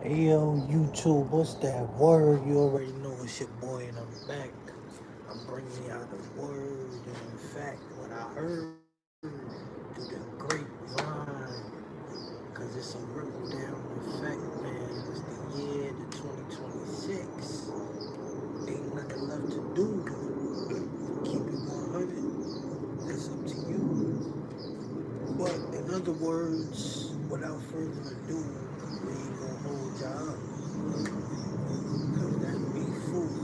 Hey yo, YouTube, what's that word? You already know it's your boy, and I'm back. I'm bringing y'all the word, and in fact, what I heard through the grapevine, because it's a ripple down effect, man. It's the year, the 2026. Ain't nothing left to do. Keep it 100. That's up to you. But in other words, without further ado, we ain't gonna hold y'all up. Cause that be food.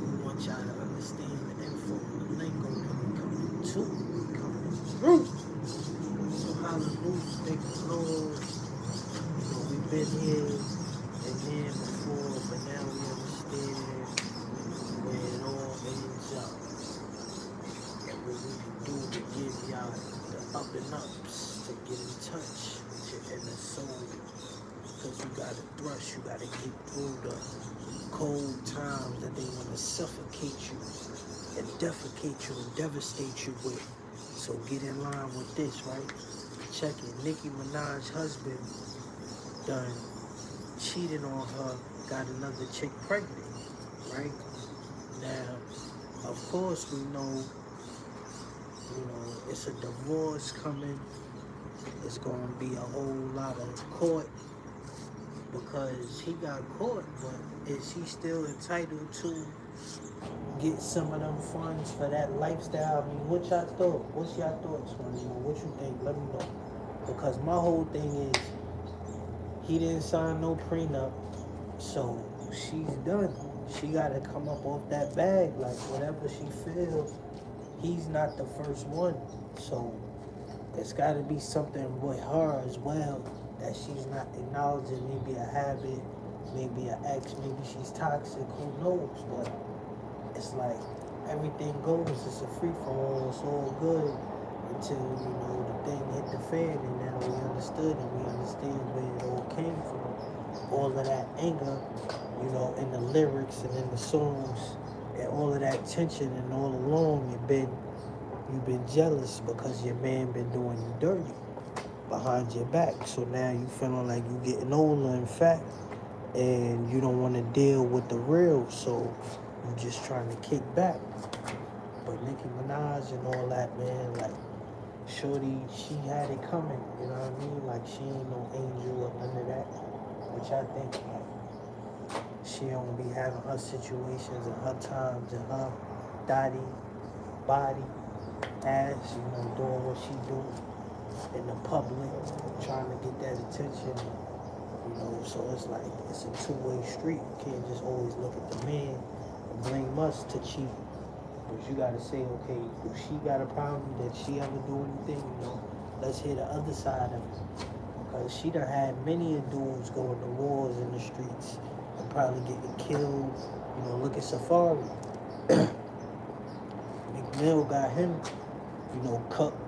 We want y'all to understand the info and the lingo that we coming to. We coming through. So hallelujah, thank the Lord. We've been here and there before, but now we understand where it all ends up. And what we can do to give y'all the up and ups to get in touch with your inner soul. Cause you gotta thrust, you gotta get through the cold times that they want to suffocate you and defecate you and devastate you with. So get in line with this, right? Check it. Nicki Minaj husband done cheated on her, got another chick pregnant, right? Now, of course we know, it's a divorce coming. It's gonna be a whole lot of court because he got caught, but is he still entitled to get some of them funds for that lifestyle? I mean, what y'all thought? What's y'all thoughts on it? What you think? Let me know. Because my whole thing is he didn't sign no prenup, so she's done. She gotta come up off that bag, like whatever she feels. He's not the first one, so it's gotta be something with her as well that she's not acknowledging. Maybe a habit, maybe an ex, maybe she's toxic. Who knows? But it's like everything goes. It's a free for all. It's all good until the thing hit the fan, and now we understood and we understand where it all came from. All of that anger, in the lyrics and in the songs, and all of that tension, and all along you've been jealous because your man been doing you dirty behind your back. So now you feeling like you getting older, in fact, and you don't want to deal with the real. So you just trying to kick back. But Nicki Minaj and all that, man, like, shorty, she had it coming, you know what I mean? Like, she ain't no angel or none of that. Which I think, like, she don't be having her situations and her times and her body, body, ass, doing what she do in the public, trying to get that attention. So it's like, it's a two-way street. You can't just always look at the man and blame us to cheat. But you gotta say, okay, if she got a problem, did she ever do anything? Let's hear the other side of it. Because she done had many dudes going to wars in the streets and probably getting killed. Look at Safari. McMill got him, cooked.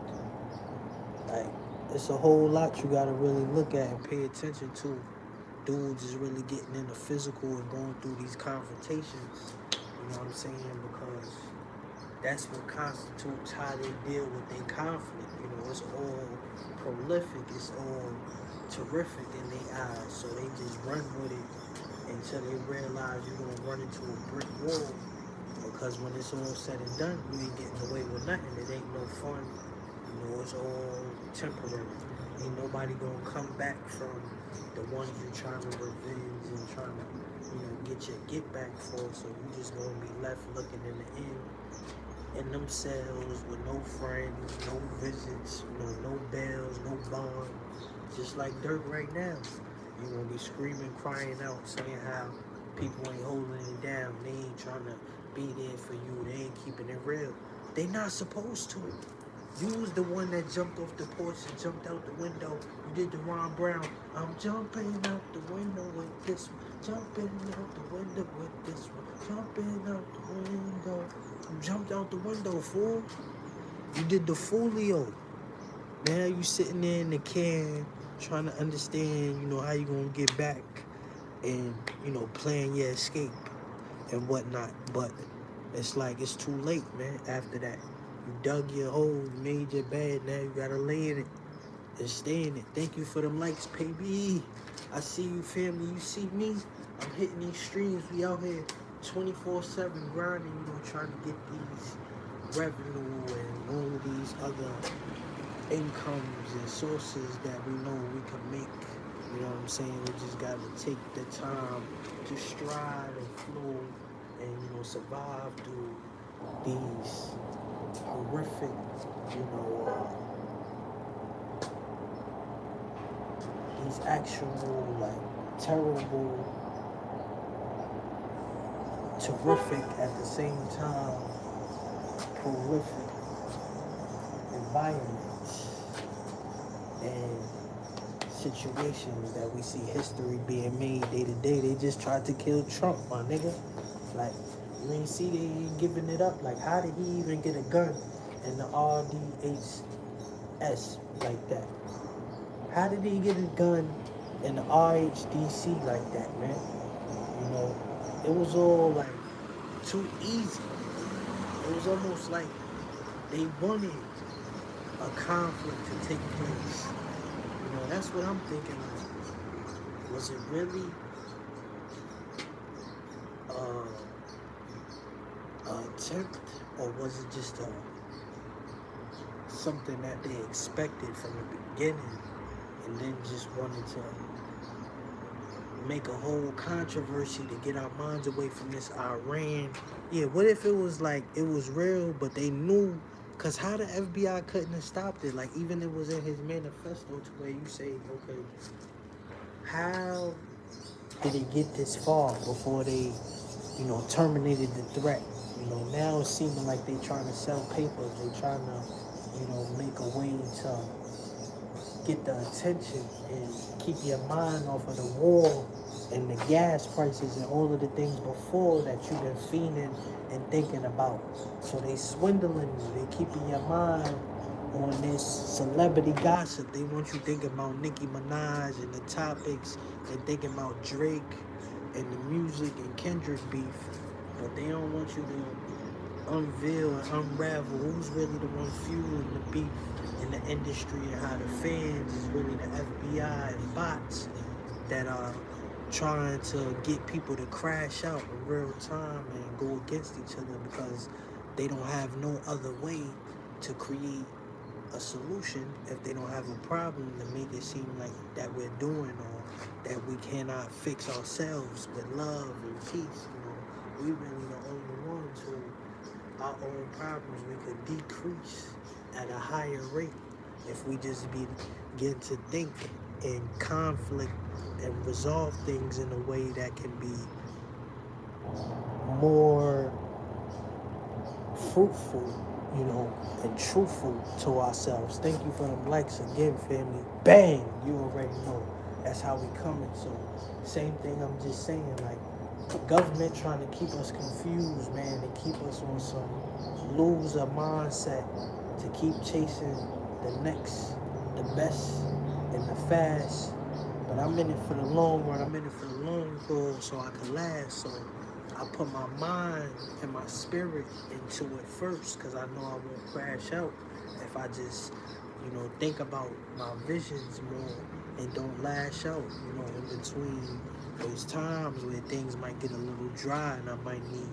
Like, it's a whole lot you gotta really look at and pay attention to. Dudes is really getting into physical and going through these confrontations. You know what I'm saying? Because that's what constitutes how they deal with their conflict. It's all prolific, it's all terrific in their eyes. So they just run with it until they realize you're gonna run into a brick wall. Because when it's all said and done, you ain't getting away with nothing. It ain't no fun. It's all temporary. Ain't nobody gonna come back from the ones you're trying to revenge and trying to, get your get back for. So you just gonna be left looking in the end in them cells with no friends, no visits, no bells, no bond. Just like Dirk right now. You gonna be screaming, crying out, saying how people ain't holding it down. They ain't trying to be there for you. They ain't keeping it real. They not supposed to. You was the one that jumped off the porch and jumped out the window. You did the Ron Brown. I'm jumping out the window with this one. Jumping out the window with this one. Jumping out the window. You jumped out the window, fool. You did the folio. Now you sitting there in the can trying to understand, how you gonna get back and, plan your escape and whatnot. But it's like it's too late, man, after that. You dug your hole, you made your bed, now you gotta lay in it and stay in it. Thank you for them likes, baby. I see you, family. You see me. I'm hitting these streams. We out here 24/7 grinding, trying to get these revenue and all of these other incomes and sources that we know we can make. You know what I'm saying? We just got to take the time to stride and flow and, survive through these horrific, these actual, terrible, terrific at the same time, horrific environments and situations that we see history being made day to day. They just tried to kill Trump, my nigga. Like, you ain't see they ain't giving it up. Like, how did he even get a gun in the RDHS like that? How did he get a gun in the RHDC like that, man? It was all like too easy. It was almost like they wanted a conflict to take place. That's what I'm thinking of. Was it really an attempt, or was it just something that they expected from the beginning and then just wanted to make a whole controversy to get our minds away from this Iran? Yeah, what if it was like it was real, but they knew? Because how the FBI couldn't have stopped it? Like, even it was in his manifesto to where you say, okay, how did it get this far before they, terminated the threat? Now it's seeming like they trying to sell papers. They trying to, make a way to get the attention and keep your mind off of the war and the gas prices and all of the things before that you've been fiending and thinking about. So they swindling you. They keeping your mind on this celebrity gossip. They want you thinking about Nicki Minaj and the topics and thinking about Drake and the music and Kendrick beef. But they don't want you to unveil and unravel who's really the one fueling the beef in the industry and how the fans is really the FBI and bots that are trying to get people to crash out in real time and go against each other because they don't have no other way to create a solution if they don't have a problem to make it seem like that we're doing or that we cannot fix ourselves with love and peace. We really the only ones who our own problems we could decrease at a higher rate if we just begin to think in conflict and resolve things in a way that can be more fruitful, and truthful to ourselves. Thank you for them likes again, family. Bang! You already know. That's how we coming. So, same thing I'm just saying, like, the government trying to keep us confused, man, and keep us on some loser mindset to keep chasing the next, the best, and the fast. But I'm in it for the long run. I'm in it for the long haul so I can last. So I put my mind and my spirit into it first because I know I won't crash out if I just, think about my visions more and don't lash out, in between those times where things might get a little dry and I might need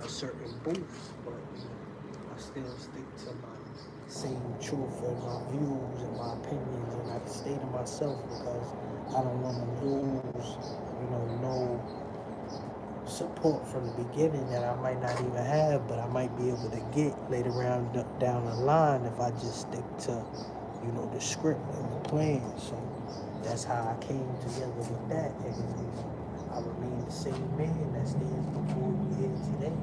a certain boost. But I still stick to my same truth and my views and my opinions, and I can stay to myself because I don't want to lose, no support from the beginning that I might not even have, but I might be able to get later on down the line if I just stick to, the script and the plan. So that's how I came together with that, and I remain the same man that stands before you here today.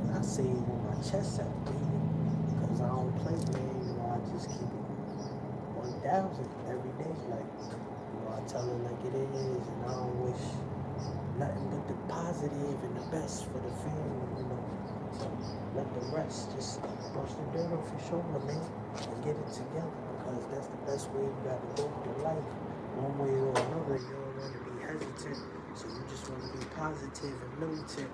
And I say it with my chest out, baby, because I don't play, man. I just keep it 1,000 every day. Like, I tell it like it is, and I don't wish nothing but the positive and the best for the family, So let the rest just brush the dirt off your shoulder, man, and get it together, because that's the best way you got to go through life. One way or another, you don't want to be hesitant, so you just want to be positive and militant,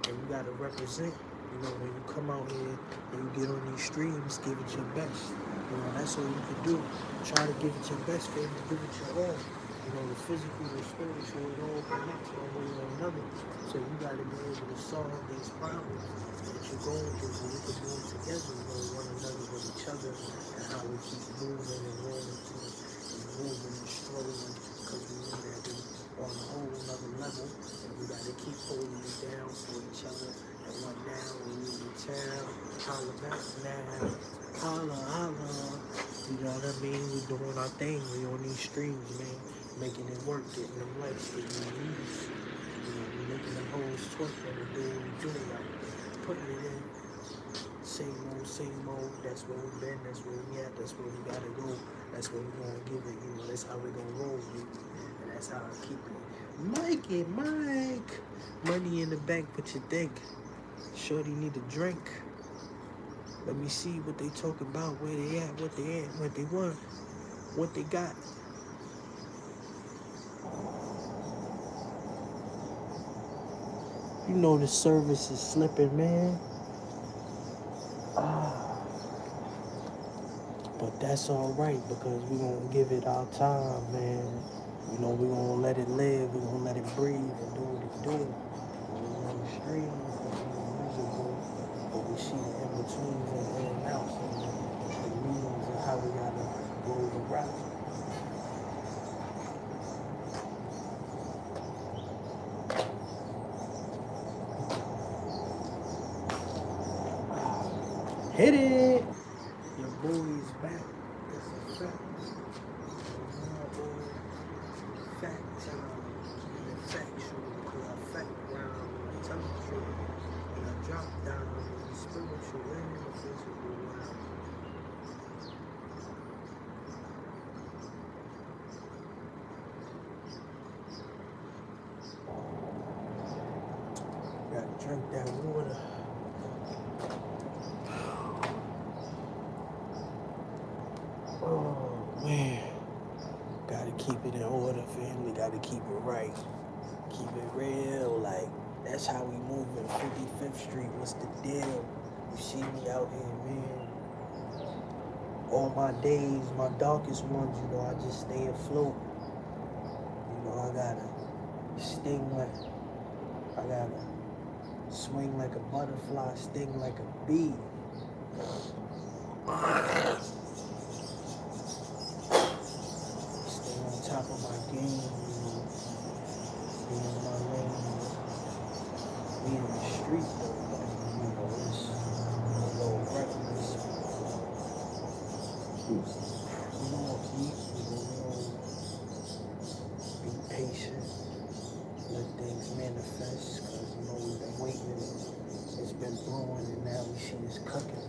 and you got to represent. When you come out here and you get on these streams, give it your best. That's all you can do. Try to give it your best, baby. Give it your all. The physical, the spiritual, it all connects one way or another. So you got to be able to solve these problems that you're going through so we can move together, one another with each other, and how we keep moving and rolling through and moving and strolling because we know that we're on a whole nother level and we got to keep holding it down for each other. And what now? When we in town, holla back now, holla, holla. You know what I mean? We doing our thing. We on these streams, man. Making it work, getting them likes, getting them views. We making them hoes twerk and we doing what we do, like putting it in. Same old. That's where we been. That's where we at. That's where we gotta go. That's where we gonna give it. That's how we gonna roll, baby. And that's how I keep it. Mike. Money in the bank. What you think? Shorty need a drink. Let me see what they talk about. Where they at? What they want? What they got? The service is slipping, man. But that's all right because we're going to give it our time, man. We're going to let it live. We're going to let it breathe and do what it do. We're on the streams and musical, but we see the in-betweens and in and outs and the meanings and how we got to roll the route. Hit it! Your boy's back. That's a fact. Fact time. Keeping it factual. Because I fact around when I tell the truth. And I drop down in the spiritual and in the physical realm. Gotta drink that water. Oh man, gotta keep it in order, family. Gotta keep it right, keep it real. Like that's how we moving. 55th Street. What's the deal? You see me out here, man. All my days, my darkest ones, I just stay afloat. I gotta I gotta swing like a butterfly, sting like a bee. Top of my game, be in my lane, be in the street though, it's a little reckless. Be patient, let things manifest, because we've been waiting, it's been brewing, and now we see this cooking.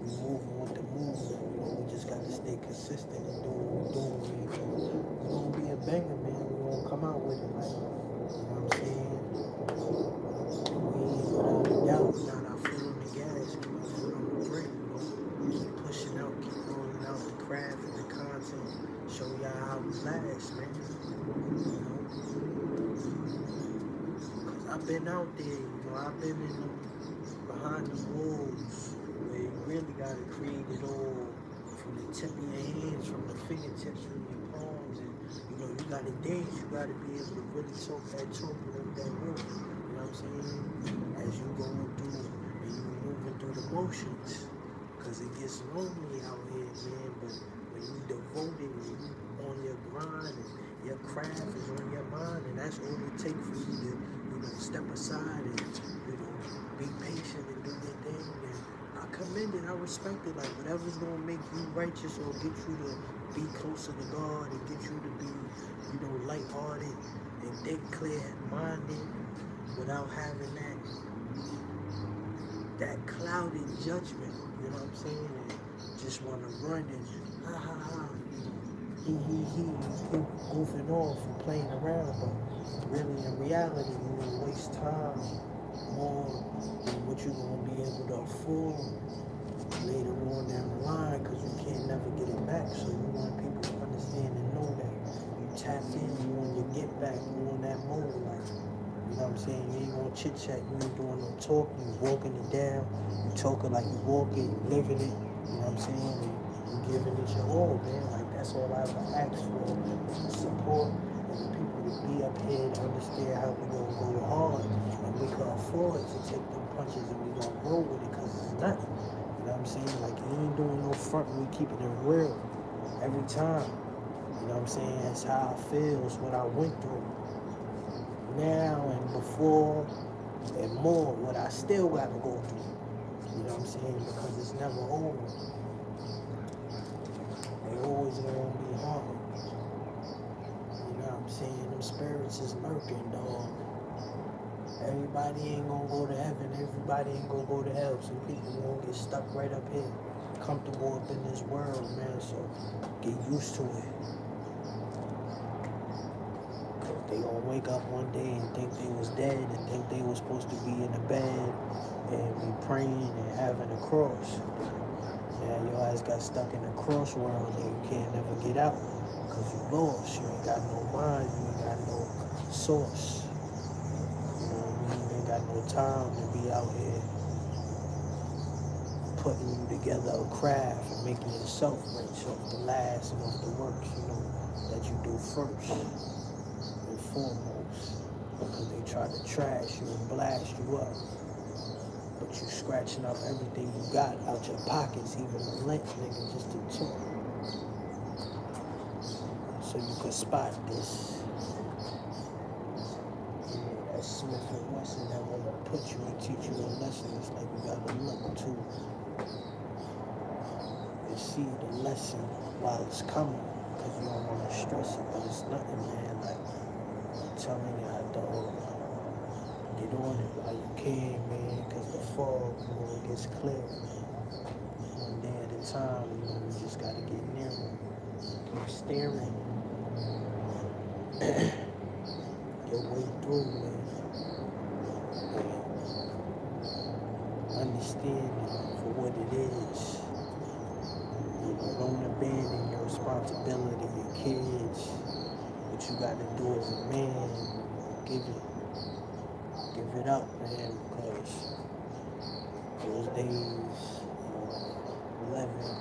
We moving with the movement, we just gotta stay consistent and do what we're doing. We're gonna be a banger, man. We're gonna come out with it, like, what I'm saying? We ain't without a doubt, not our foot on the gas, keep our foot on the brake, keep pushing out, keep rolling out the craft and the content, show y'all how we last, man. Cause I've been out there, I've been in behind the walls where you really gotta create it all from the tip of your hands, from the fingertips, from your palms, and you gotta dance, you gotta be able to really talk that talk and make that move. You know what I'm saying? As you going through and you moving through the motions, cause it gets lonely out here, man. But when you devoted and you on your grind and your craft is on your mind, and that's all it takes for you to step aside and be patient and do your thing. And I commend it, I respect it. Like whatever's gonna make you righteous or get you to be closer to God and get you to be, lighthearted and think clear-minded without having that clouded judgment. You know what I'm saying? And just want to run and he goofing off and playing around, but really in reality, waste time more than what you're gonna be able to afford later on down the line, because you can't never get it back. So you want people to understand and know that you tapped in, you on your get back, you on that mode, like, you know what I'm saying? You ain't gonna chit chat, you ain't doing no talking, you walking it down, you talking like you walking, you living it, you know what I'm saying? and giving it your all, man. Like, that's all I ever ask for. Support and the people to be up here to understand how we gonna go hard and we can afford to take them punches and we gonna roll with it because it's nothing. You know what I'm saying? Like, you ain't doing no front, we keeping it real every time. You know what I'm saying? That's how I feel. It's what I went through. Now and before and more, what I still got to go through. You know what I'm saying? Because it's never over. They always gonna be hard. You know what I'm saying? Them spirits is lurking, dog. Everybody ain't gonna go to heaven. Everybody ain't gonna go to hell. Some people gonna get stuck right up here, comfortable up in this world, man. So get used to it. They gonna wake up one day and think they was dead and think they was supposed to be in the bed and be praying and having a cross. Now your ass got stuck in a cross world and you can't never get out because you lost. You ain't got no mind. You ain't got no source. You know what I mean? You ain't got no time to be out here putting you together a craft and making yourself rich off the last and off the works, you know, that you do first. Foremost, because they try to trash you and blast you up, but you scratching up everything you got out your pockets, even the lint, nigga, just to talk, so you can spot this. You know, that Smith and Wesson that want to put you and teach you a lesson. It's like you gotta look to and see the lesson while it's coming, because you don't want to stress it, but it's nothing, man. Like, telling you, I don't get on it while you can, man, because the fog, you know, it gets clear. One day at a time, you know, you just got to get nearer. Keep staring your way through, man. And understand it for what it is. You know, don't abandon your responsibility, your kids. What you got to do as a man, give it up, man, because those days, living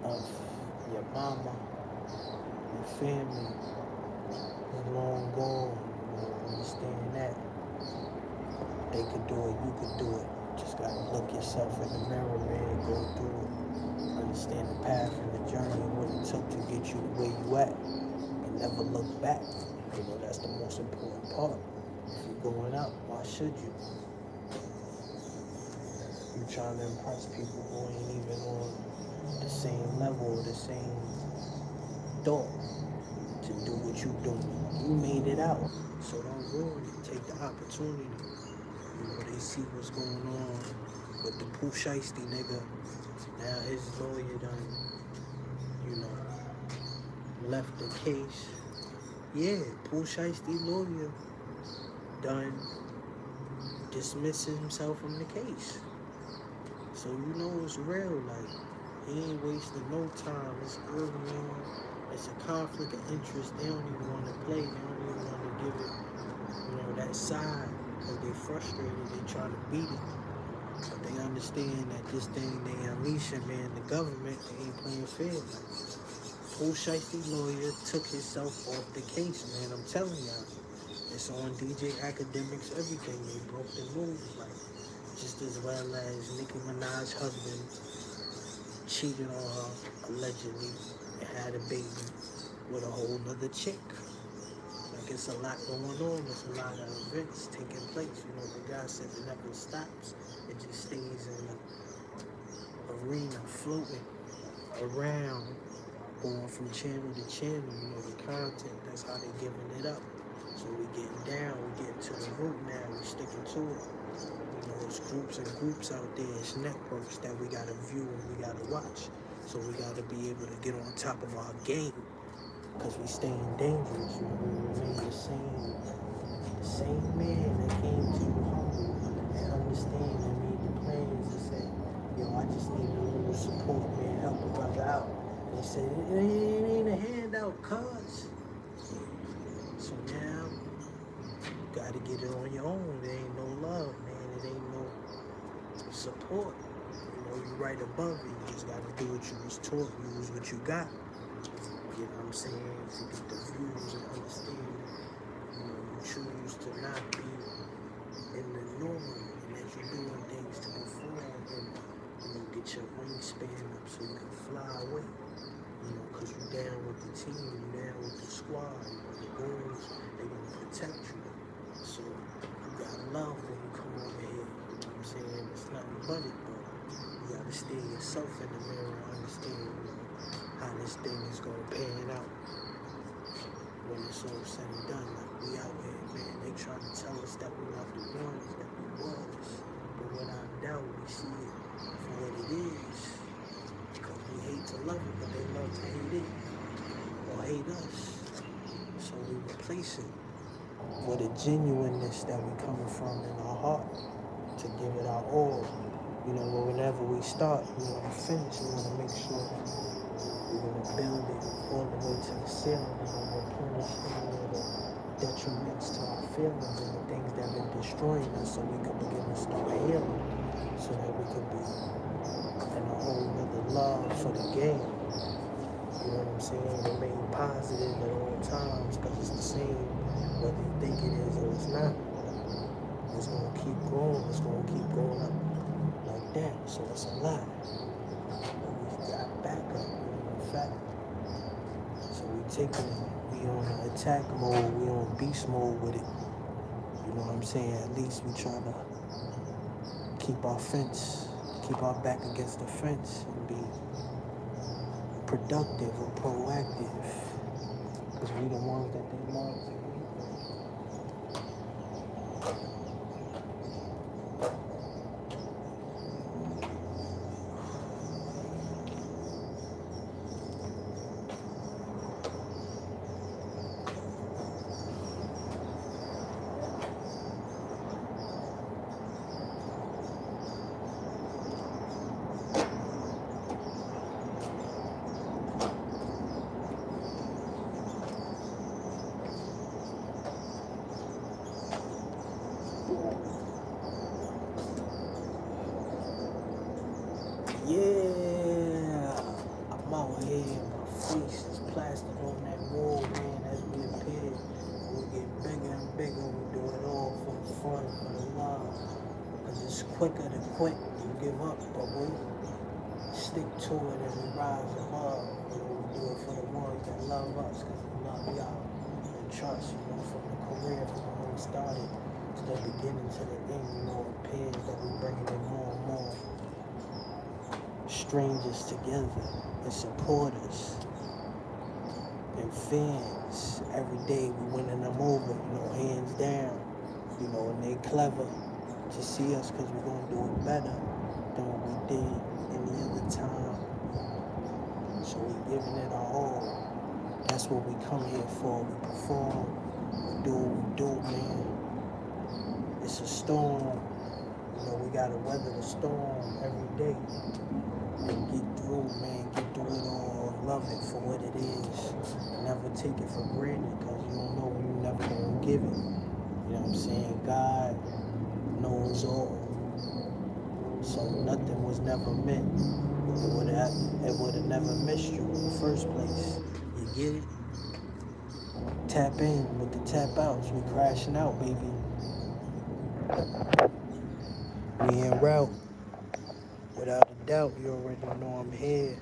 of your mama, your family, is long gone. You know, understand that. They could do it, you could do it. Just gotta look yourself in the mirror, man, go through it. Understand the path and the journey and what it took to get you where you at. Never look back. You know, that's the most important part. If you're going up, why should you? You're trying to impress people who ain't even on the same level or the same thought to do what you do. You made it out, so don't ruin it. Take the opportunity. You know, they see what's going on with the Pooh Shiesty nigga. Now his lawyer done, you know, left the case. Yeah, Pooh Shiesty lawyer done dismissing himself from the case. So you know it's real, like, he ain't wasting no time. It's early on. It's a conflict of interest. They don't even want to play. They don't even want to give it, you know, that side, because they frustrated. They try to beat it. But they understand that this thing they unleashing, man, the government, they ain't playing fair. Pooh Shiesty lawyer took himself off the case, man. I'm telling y'all. It's on DJ Academics, everything. They broke the rules, like, just as well as Nicki Minaj's husband cheated on her, allegedly, and had a baby with a whole nother chick. Like, it's a lot going on. There's a lot of events taking place. You know, the guy said it never stops. It just stays in the arena, floating around, going from channel to channel. You know, the content, that's how they giving it up. So we getting down, we getting to the root now, we sticking to it. You know, it's groups and groups out there, it's networks that we gotta view and we gotta watch. So we gotta be able to get on top of our game, because we staying dangerous. You know, we remain the same man that came to you humble and understand and made the plans and said, yo, I just need a little support, man, help a brother out. They said, it ain't a handout, cuz. So now, you gotta get it on your own. There ain't no love, man. It ain't no support. You know, you right above it. You just gotta do what you was taught, use what you got. You know what I'm saying? To get the views and understand, you choose to not be in the norm, and as you're doing things to perform and, get your wingspan up so you can fly away. Because you down with the team, you down with the squad, the goons, they gonna protect you. So you got love when you come over here. You know what I'm saying? It's nothing but it, but you gotta stare yourself in the mirror and understand, how this thing is gonna pan out when it's all said and done. Like, we out here, man, they trying to tell us that we not the ones that we was, but without doubt we see it for what it is. Because we hate to love it, but they love to hate it or hate us. So we replace it with a genuineness that we coming from in our heart to give it our all. Whenever we start, we want to finish. We want to make sure we're going to build it all the way to the ceiling. We're going to replenish any of the detriments to our feelings and the things that have been destroying us, so we can begin to start healing, so that we can be in a whole nother love for the game. You know what I'm saying? Remain positive at all times, because it's the same whether you think it is or it's not. It's going to keep growing. It's going to keep going up like that. So it's a lot. But we got backup, fact. So we taking it. We on attack mode. We on beast mode with it. You know what I'm saying? At least we trying to keep our back against the fence and be productive or proactive. Because we the ones that they love. Yeah, I'm out here, my face is plastered on that wall, man, as we appear. We get bigger and bigger, we do it all for the fun, for the love. Because it's quicker to quit and give up, but we stick to it and we rise above. We do it for the ones that love us, because we love y'all. And trust, from the career, from when we started to the beginning to the end, it appears that we're bringing in more and more strangers together and supporters and fans. Every day we winning them over, hands down, and they clever to see us, because we're going to do it better than what we did any other time. So we're giving it our all. That's what we come here for. We perform, we do what we do, man. It's a storm. We got to weather the storm every day. And get through, man, get through it all, love it for what it is, and never take it for granted, because you don't know when you're never going to give it. You know what I'm saying? God knows all. So nothing was never meant. It would have never missed you in the first place. You get it? Tap in with the tap outs. We crashing out, baby. We en route. Without a doubt, you already know I'm here.